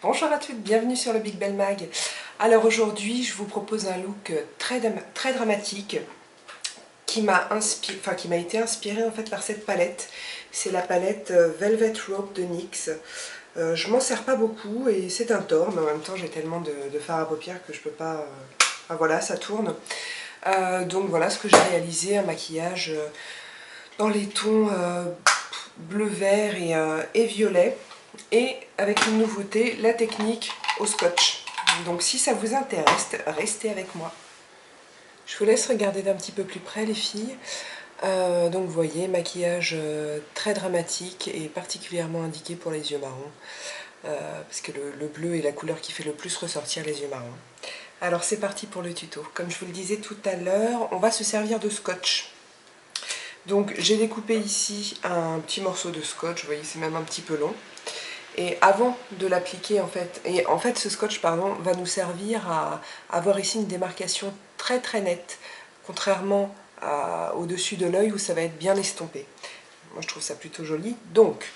Bonjour à toutes, bienvenue sur le Big Bell Mag. Alors aujourd'hui, je vous propose un look très dramatique qui m'a été inspiré en fait par cette palette. C'est la palette Velvet Rope de NYX. Je m'en sers pas beaucoup et c'est un tort, mais en même temps j'ai tellement de fard à paupières que je peux pas... Enfin voilà, ça tourne. Donc voilà ce que j'ai réalisé, un maquillage dans les tons bleu-vert et violet. Et avec une nouveauté, la technique au scotch. Donc si ça vous intéresse, restez avec moi. Je vous laisse regarder d'un petit peu plus près les filles. Donc vous voyez, maquillage très dramatique et particulièrement indiqué pour les yeux marrons. Parce que le bleu est la couleur qui fait le plus ressortir les yeux marrons. Alors c'est parti pour le tuto. Comme je vous le disais tout à l'heure, on va se servir de scotch. Donc j'ai découpé ici un petit morceau de scotch, vous voyez c'est même un petit peu long. Et avant de l'appliquer en fait ce scotch va nous servir à avoir ici une démarcation très nette, contrairement au-dessus de l'œil où ça va être bien estompé. Moi je trouve ça plutôt joli. Donc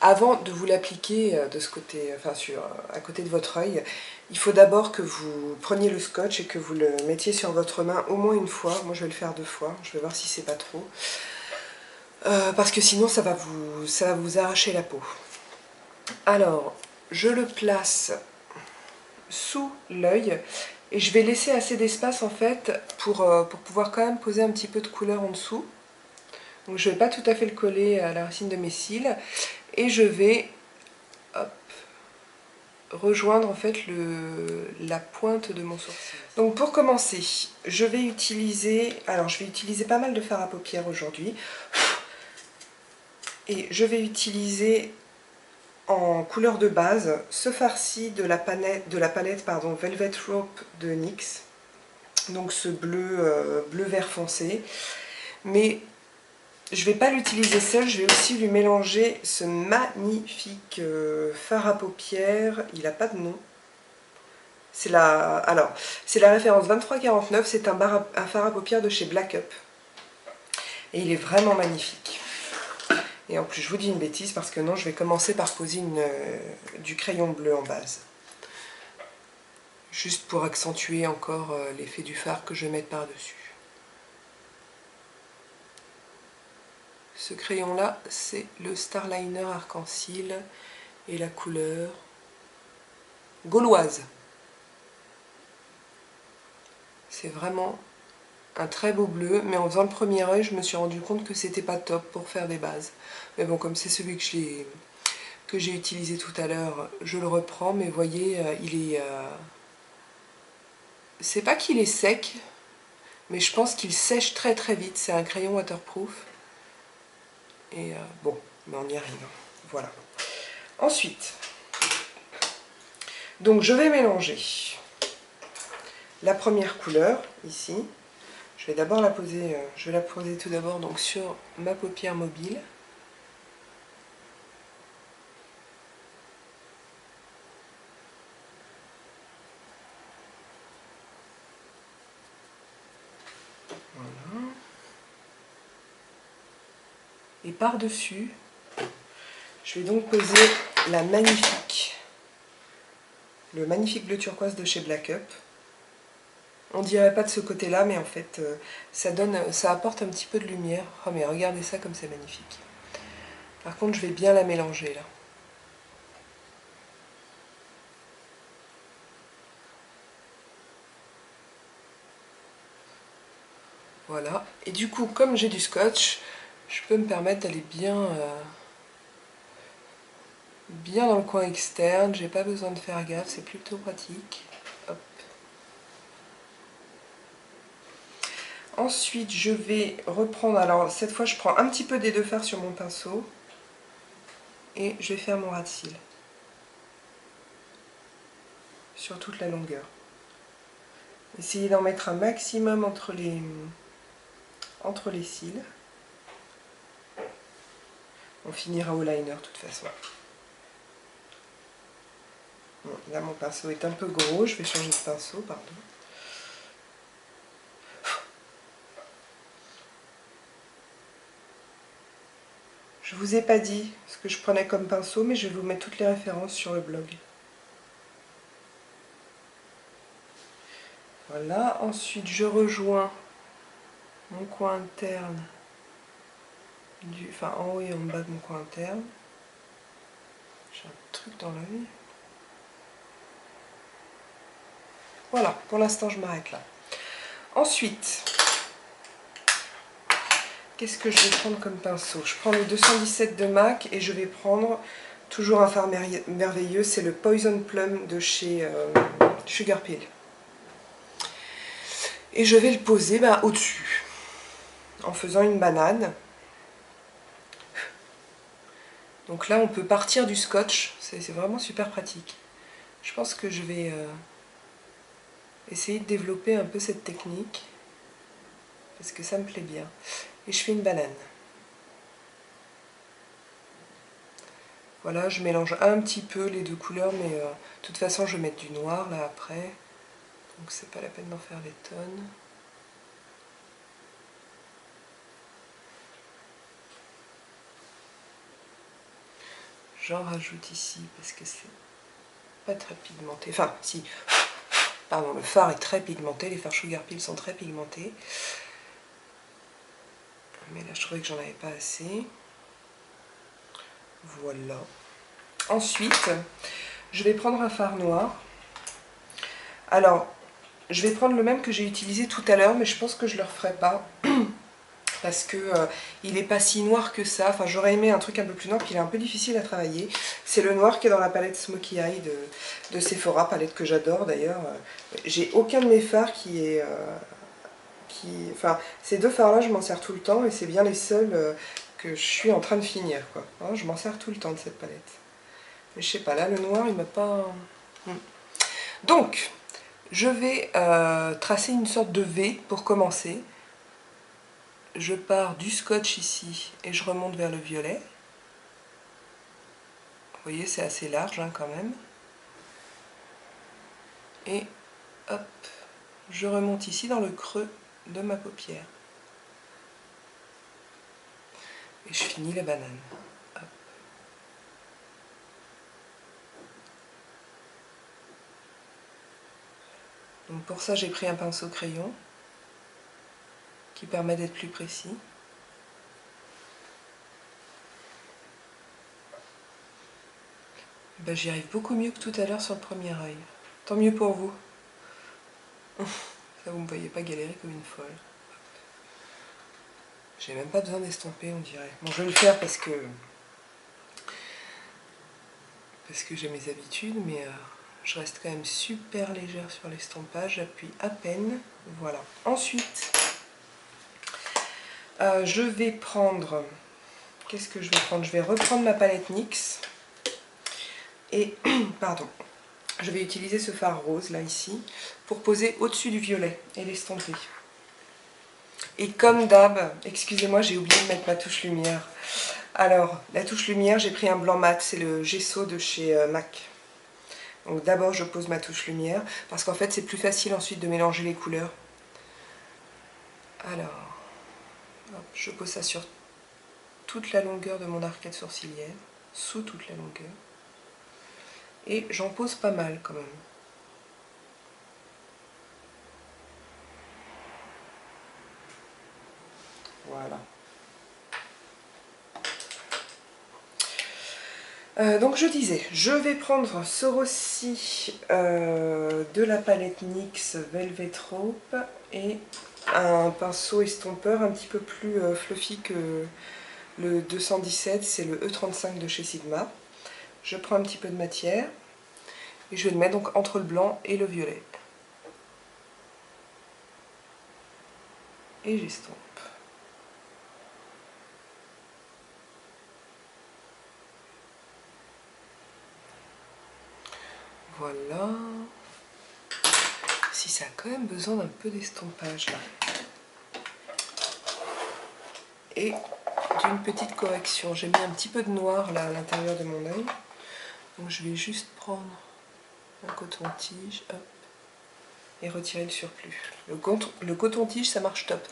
avant de vous l'appliquer de ce côté, à côté de votre œil, il faut d'abord que vous preniez le scotch et que vous le mettiez sur votre main au moins une fois. Moi je vais le faire 2 fois, je vais voir si c'est pas trop. Parce que sinon ça va vous arracher la peau. Alors, je le place sous l'œil et je vais laisser assez d'espace en fait pour pouvoir quand même poser un petit peu de couleur en dessous. Donc je ne vais pas tout à fait le coller à la racine de mes cils et je vais hop, rejoindre en fait la pointe de mon sourcil. Donc pour commencer, je vais utiliser pas mal de fard à paupières aujourd'hui et je vais utiliser en couleur de base ce fard-ci de la palette Velvet Rope de NYX, donc ce bleu vert foncé, mais je ne vais pas l'utiliser seul, je vais aussi lui mélanger ce magnifique fard à paupières. Il n'a pas de nom, c'est la référence 2349, c'est un fard à paupières de chez Black Up et il est vraiment magnifique. Et en plus, je vous dis une bêtise parce que non, je vais commencer par poser du crayon bleu en base. Juste pour accentuer encore l'effet du fard que je vais mettre par-dessus. Ce crayon-là, c'est le Starliner Arc-en-Ciel et la couleur gauloise. C'est vraiment un très beau bleu, mais en faisant le premier œil, je me suis rendu compte que c'était pas top pour faire des bases. Mais bon, comme c'est celui que j'ai utilisé tout à l'heure, je le reprends, mais vous voyez, il est... c'est pas qu'il est sec, mais je pense qu'il sèche très vite. C'est un crayon waterproof. Et bon, mais on y arrive. Voilà. Ensuite, donc je vais mélanger la première couleur, ici. Je vais d'abord la poser, je vais la poser tout d'abord donc sur ma paupière mobile. Voilà. Et par-dessus, je vais donc poser le magnifique bleu turquoise de chez Black Up. On dirait pas de ce côté-là, mais en fait, ça apporte un petit peu de lumière. Oh mais regardez ça comme c'est magnifique. Par contre, je vais bien la mélanger là. Voilà. Et du coup, comme j'ai du scotch, je peux me permettre d'aller bien dans le coin externe. J'ai pas besoin de faire gaffe, c'est plutôt pratique. Hop. Ensuite, je vais reprendre, alors cette fois je prends un petit peu des deux fards sur mon pinceau et je vais faire mon ras de cils sur toute la longueur. Essayez d'en mettre un maximum entre les cils. On finira au liner de toute façon. Bon, là mon pinceau est un peu gros, je vais changer de pinceau, pardon. Je vous ai pas dit ce que je prenais comme pinceau, mais je vais vous mettre toutes les références sur le blog. Voilà, ensuite je rejoins mon coin interne, enfin en haut et en bas de mon coin interne. J'ai un truc dans l'œil. Voilà, pour l'instant je m'arrête là. Ensuite, qu'est-ce que je vais prendre comme pinceau? Je prends le 217 de MAC et je vais prendre toujours un fard merveilleux, c'est le Poison Plum de chez Sugar Peel. Et je vais le poser au-dessus, en faisant une banane. Donc là, on peut partir du scotch, c'est vraiment super pratique. Je pense que je vais essayer de développer un peu cette technique, parce que ça me plaît bien. Et je fais une banane. Voilà, je mélange un petit peu les deux couleurs, mais de toute façon, je vais mettre du noir là après. Donc c'est pas la peine d'en faire des tonnes. J'en rajoute ici parce que c'est pas très pigmenté. Enfin, si. Pardon, le fard est très pigmenté. Les fards Sugar Peel sont très pigmentés. Mais là, je trouvais que j'en avais pas assez. Voilà. Ensuite, je vais prendre un fard noir. Alors, je vais prendre le même que j'ai utilisé tout à l'heure, mais je pense que je ne le referai pas. Parce que il n'est pas si noir que ça. Enfin, j'aurais aimé un truc un peu plus noir, puis il est un peu difficile à travailler. C'est le noir qui est dans la palette Smokey Eye de Sephora, palette que j'adore d'ailleurs. J'ai aucun de mes fards qui est... Enfin, ces deux fards-là, je m'en sers tout le temps, et c'est bien les seuls que je suis en train de finir, quoi. Hein, je m'en sers tout le temps de cette palette. Mais je sais pas, là, le noir, il m'a pas... Donc, je vais tracer une sorte de V pour commencer. Je pars du scotch ici et je remonte vers le violet. Vous voyez, c'est assez large hein, quand même. Et hop, je remonte ici dans le creux de ma paupière. Et je finis la banane. Hop. Donc pour ça, j'ai pris un pinceau crayon qui permet d'être plus précis. Ben, j'y arrive beaucoup mieux que tout à l'heure sur le premier œil. Tant mieux pour vous. Ça, vous ne me voyez pas galérer comme une folle. J'ai même pas besoin d'estomper, on dirait. Bon, je vais le faire parce que j'ai mes habitudes, mais je reste quand même super légère sur l'estompage. J'appuie à peine. Voilà. Ensuite, je vais prendre... Qu'est-ce que je vais prendre? Je vais reprendre ma palette NYX. Et, pardon, je vais utiliser ce fard rose, là, ici, pour poser au-dessus du violet et l'estomper. Et comme d'hab, excusez-moi, j'ai oublié de mettre ma touche lumière. Alors, la touche lumière, j'ai pris un blanc mat, c'est le gesso de chez MAC. Donc d'abord, je pose ma touche lumière, parce qu'en fait, c'est plus facile ensuite de mélanger les couleurs. Alors, hop, je pose ça sur toute la longueur de mon arcade sourcilière, sous toute la longueur. Et j'en pose pas mal quand même. Voilà. Donc je disais, je vais prendre ce Rossi de la palette NYX Velvet Rope et un pinceau estompeur un petit peu plus fluffy que le 217, c'est le E35 de chez Sigma. Je prends un petit peu de matière et je vais le mettre donc entre le blanc et le violet. Et j'estompe. Voilà. Si ça a quand même besoin d'un peu d'estompage là. Et d'une petite correction. J'ai mis un petit peu de noir là à l'intérieur de mon œil. Donc je vais juste prendre un coton-tige et retirer le surplus. Le coton-tige, ça marche top.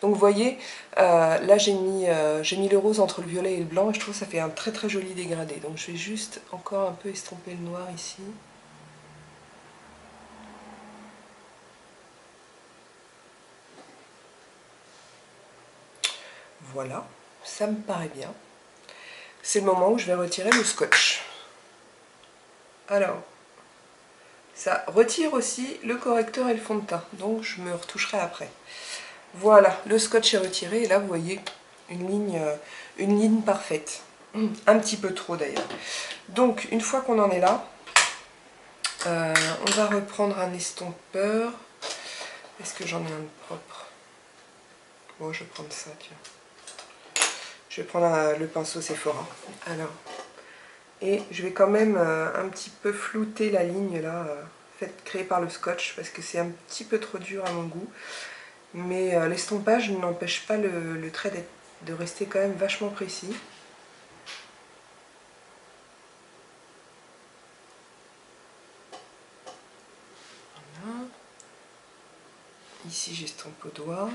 Donc vous voyez, là j'ai mis le rose entre le violet et le blanc et je trouve que ça fait un très très joli dégradé. Donc je vais juste encore un peu estomper le noir ici. voilà, ça me paraît bien. C'est le moment où je vais retirer le scotch. Alors, ça retire aussi le correcteur et le fond de teint, donc je me retoucherai après. Voilà, le scotch est retiré et là vous voyez une ligne parfaite. Un petit peu trop d'ailleurs. Donc une fois qu'on en est là, on va reprendre un estompeur. Est-ce que j'en ai un de propre? Bon, je vais prendre ça, tiens. Je vais prendre le pinceau Sephora. Alors, et je vais quand même un petit peu flouter la ligne là, créée par le scotch, parce que c'est un petit peu trop dur à mon goût. Mais l'estompage n'empêche pas le trait de rester quand même vachement précis. Voilà. Ici j'estompe au doigt.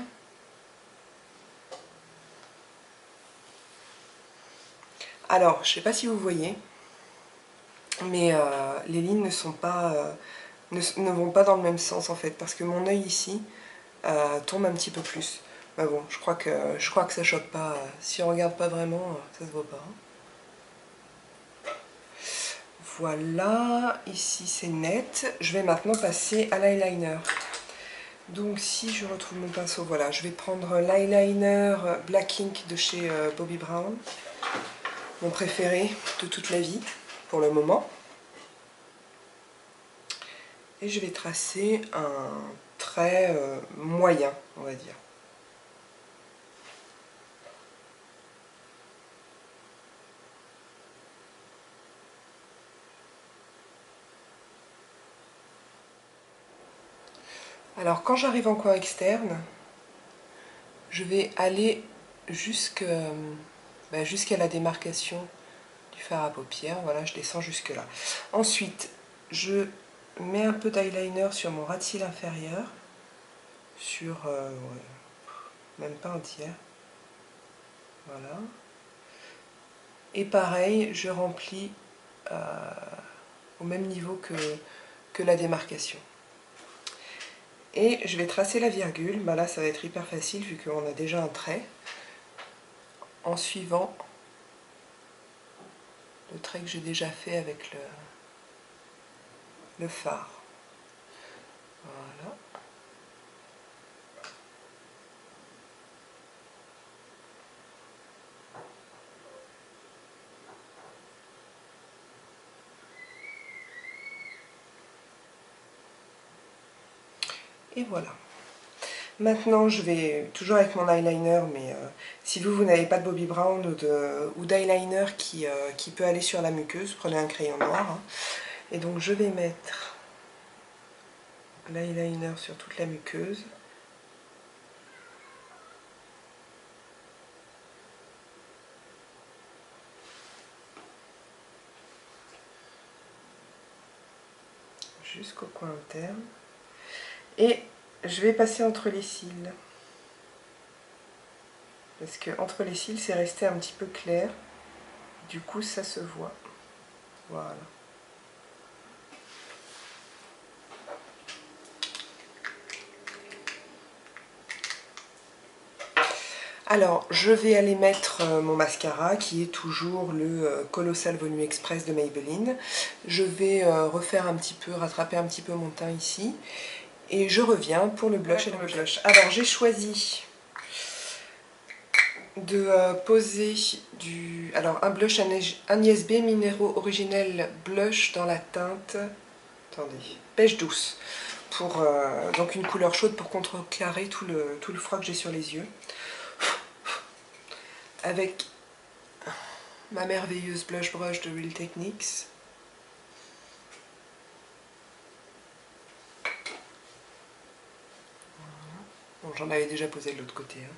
Alors, je ne sais pas si vous voyez, mais les lignes ne sont pas, ne vont pas dans le même sens en fait, parce que mon œil ici tombe un petit peu plus. Mais bon, je crois que ça choque pas. Si on regarde pas vraiment, ça se voit pas. Voilà, ici c'est net. Je vais maintenant passer à l'eyeliner. Donc si je retrouve mon pinceau, voilà, je vais prendre l'eyeliner Black Ink de chez Bobbi Brown. Mon préféré de toute la vie, pour le moment. Et je vais tracer un trait moyen, on va dire. Alors quand j'arrive en coin externe, je vais aller jusqu'à la démarcation du fard à paupières. Voilà, je descends jusque là. Ensuite, je mets un peu d'eyeliner sur mon ras de cils inférieur, sur même pas un tiers. Voilà. Et pareil, je remplis au même niveau que la démarcation. Et je vais tracer la virgule. Bah là, ça va être hyper facile vu qu'on a déjà un trait. En suivant le trait que j'ai déjà fait avec le fard. Voilà. Et voilà. Maintenant, je vais, toujours avec mon eyeliner, mais si vous n'avez pas de Bobbi Brown ou d'eyeliner qui peut aller sur la muqueuse, prenez un crayon noir. Hein. Et donc, je vais mettre l'eyeliner sur toute la muqueuse. Jusqu'au coin interne. Et je vais passer entre les cils. Parce que entre les cils, c'est resté un petit peu clair. Du coup, ça se voit. Voilà. Alors, je vais aller mettre mon mascara qui est toujours le Colossal Volume Express de Maybelline. Je vais rattraper un petit peu mon teint ici. Et je reviens pour le blush et le blush. Alors, j'ai choisi de poser un blush Agnès B Minéraux Originel Blush dans la teinte, attendez, beige douce. Pour donc une couleur chaude pour contrecarrer tout le froid que j'ai sur les yeux. Avec ma merveilleuse blush brush de Real Techniques. Bon, j'en avais déjà posé de l'autre côté. Hein.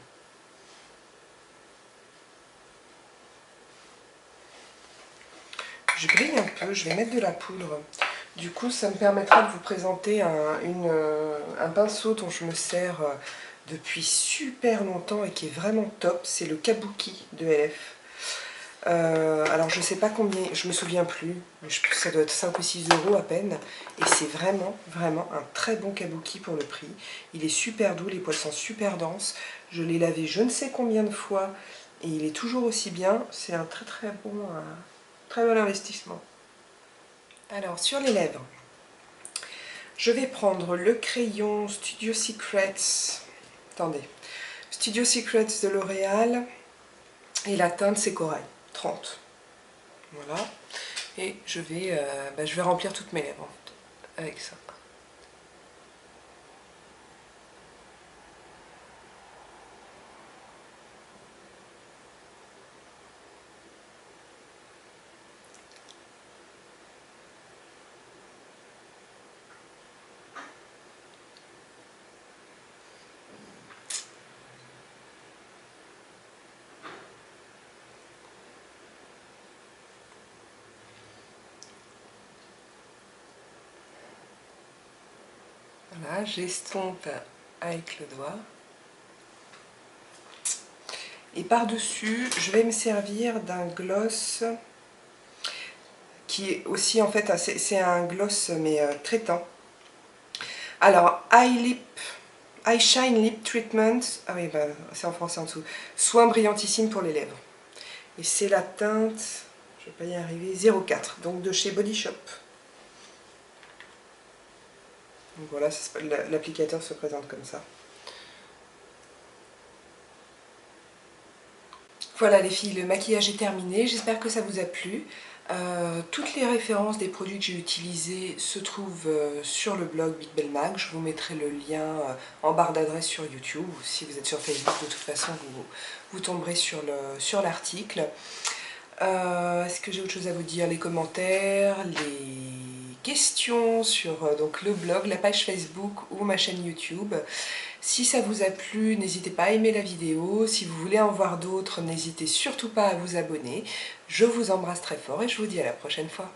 Je grille un peu, je vais mettre de la poudre. Du coup, ça me permettra de vous présenter un pinceau dont je me sers depuis super longtemps et qui est vraiment top. C'est le Kabuki de LF. Alors je sais pas combien, je me souviens plus, mais ça doit être 5 ou 6 € à peine. Et c'est vraiment un très bon kabuki pour le prix. Il est super doux, les poils sont super denses. Je l'ai lavé je ne sais combien de fois et il est toujours aussi bien. C'est un très bon investissement. Alors sur les lèvres, je vais prendre le crayon Studio Secrets. Attendez. Studio Secrets de L'Oréal. Et la teinte c'est Corail. 30. Voilà. Et je vais remplir toutes mes lèvres avec ça. Voilà, j'estompe avec le doigt. Et par-dessus, je vais me servir d'un gloss qui est aussi en fait, c'est un gloss mais traitant. Alors, Eye Shine Lip Treatment, ah oui, bah, c'est en français en dessous, soin brillantissime pour les lèvres. Et c'est la teinte, je ne vais pas y arriver, 04, donc de chez Body Shop. Donc voilà, l'applicateur se présente comme ça. Voilà les filles, le maquillage est terminé, j'espère que ça vous a plu. Toutes les références des produits que j'ai utilisés se trouvent sur le blog Big Belle Mag. Je vous mettrai le lien en barre d'adresse sur YouTube. Si vous êtes sur Facebook, de toute façon, vous tomberez sur l'article. Est-ce que j'ai autre chose à vous dire? Les commentaires, les questions sur donc le blog, la page Facebook ou ma chaîne YouTube. Si ça vous a plu, n'hésitez pas à aimer la vidéo. Si vous voulez en voir d'autres, n'hésitez surtout pas à vous abonner. Je vous embrasse très fort et je vous dis à la prochaine fois.